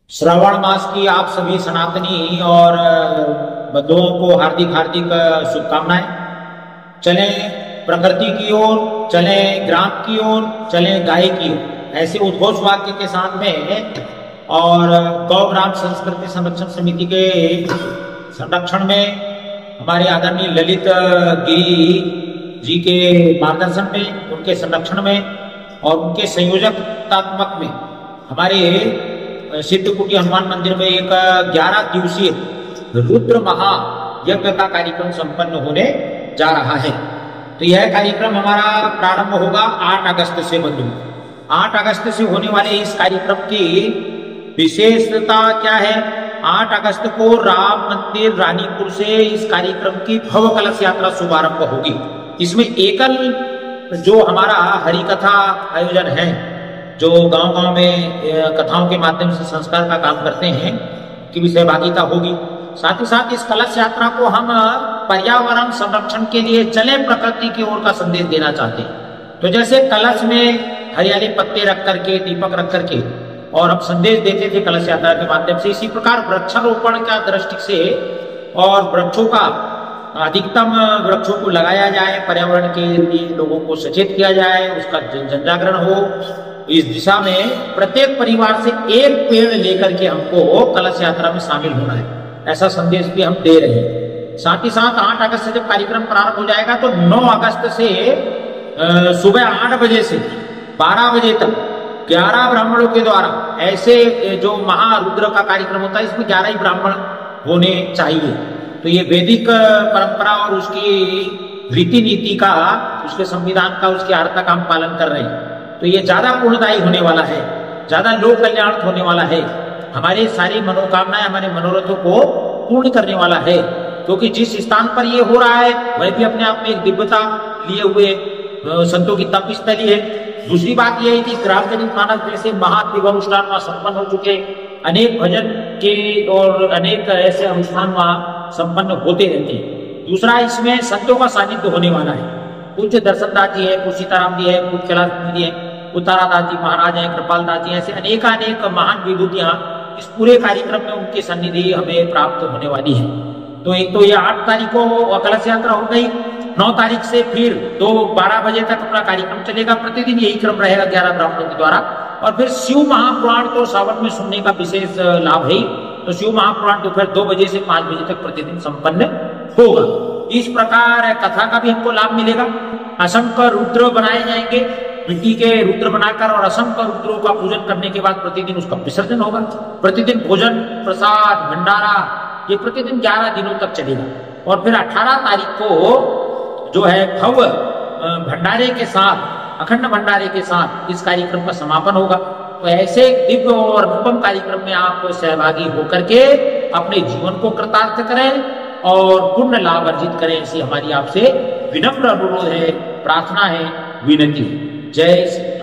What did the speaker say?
श्रावण मास की आप सभी सनातनी और बंधुओं को हार्दिक हार्दिक शुभकामनाएं। चलें प्रकृति की ओर, चलें ग्राम की ओर, चलें गाय की ओर, ऐसे उद्घोष वाक्य के साथ में और गौ ग्राम संस्कृति संरक्षण समिति के संरक्षण में हमारे आदरणीय ललित गिरी जी के मार्गदर्शन में, उनके संरक्षण में और उनके संयोजकतात्मक में हमारे सिद्धकुटी हनुमान मंदिर में एक 11 दिवसीय रुद्र महायज्ञ का कार्यक्रम संपन्न होने जा रहा है। तो यह कार्यक्रम हमारा प्रारंभ होगा 8 अगस्त से। बंधु, 8 अगस्त से होने वाले इस कार्यक्रम की विशेषता क्या है? 8 अगस्त को राम मंदिर रानीपुर से इस कार्यक्रम की भव्य कलश यात्रा शुभारंभ होगी। इसमें एकल जो हमारा हरि कथा आयोजन है, जो गांव-गांव में कथाओं के माध्यम से संस्कार का काम करते हैं, की भी सहभागिता होगी। साथ ही साथ इस कलश यात्रा को हम पर्यावरण संरक्षण के लिए चले प्रकृति की ओर का संदेश देना चाहते हैं। तो जैसे कलश में हरियाली पत्ते रख करके, दीपक रख करके और हम संदेश देते थे कलश यात्रा के माध्यम से, इसी प्रकार वृक्षारोपण का दृष्टि से और वृक्षों का अधिकतम वृक्षों को लगाया जाए, पर्यावरण के लिए लोगों को सचेत किया जाए, उसका जन जागरण हो। इस दिशा में प्रत्येक परिवार से एक पेड़ लेकर के हमको कलश यात्रा में शामिल होना है, ऐसा संदेश भी हम दे रहे हैं। साथ ही साथ 8 अगस्त से जब कार्यक्रम प्रारंभ हो जाएगा तो 9 अगस्त से सुबह 8 बजे से 12 बजे तक 11 ब्राह्मणों के द्वारा, ऐसे जो महारुद्र का कार्यक्रम होता है इसमें 11 ही ब्राह्मण होने चाहिए। तो ये वैदिक परंपरा और उसकी रीति नीति का, उसके संविधान का, उसकी आर्ता का हम पालन कर रहे हैं। तो ये ज्यादा पूर्णदायी होने वाला है, ज्यादा लोक कल्याण होने वाला है, हमारे सारी मनोकामनाएं, हमारे मनोरथों को पूर्ण करने वाला है। क्योंकि जिस स्थान पर ये हो रहा है वह भी अपने आप में एक दिव्यता लिए हुए संतों की तप स्थली है। दूसरी बात यह है कि ग्रामजनित मानव जैसे महादिव्य अनुष्ठान वहां संपन्न हो चुके, अनेक भजन के और अनेक ऐसे अनुष्ठान वहां संपन्न होते रहते हैं। दूसरा, इसमें संतों का सानिध्य होने वाला है। कुछ दर्शनदास जी है, कुछ सीताराम जी है, कुछ कैलाश जी है, उत्तरादास जी महाराज है, कृपाल दास जी, ऐसे अनेकानेक महान विभूतियां इस पूरे कार्यक्रम में उनकी सन्निधि हमें प्राप्त होने वाली है। तो एक तो ये 8 तारीख को कलश यात्रा हो गई। 9 तारीख से फिर 12 बजे तक अपना कार्यक्रम चलेगा। प्रतिदिन यही क्रम रहेगा 11 ब्राह्मणों के द्वारा। और फिर शिव महापुराण तो सावन में सुनने का विशेष लाभ है। तो शिव महापुराण दोपहर 2 बजे से 5 बजे तक प्रतिदिन संपन्न होगा। इस प्रकार कथा का भी हमको लाभ मिलेगा। असंख्य रुद्र बनाए जाएंगे, मिट्टी के रुद्र बनाकर, और असंख्य रुद्रों का पूजन करने के बाद प्रतिदिन उसका विसर्जन होगा। प्रतिदिन भोजन, प्रसाद, भंडारा, ये प्रतिदिन 11 दिनों तक चलेगा। और फिर 18 तारीख को जो है भव्य भंडारे के साथ, अखंड भंडारे के साथ इस कार्यक्रम का समापन होगा। तो ऐसे दिव्य और अनुपम कार्यक्रम में आप सहभागी होकर के अपने जीवन को कृतार्थ करें और पुण्य लाभ अर्जित करें, ऐसी हमारी आपसे विनम्र अनुरोध है, प्रार्थना है, विनती है। जय श्री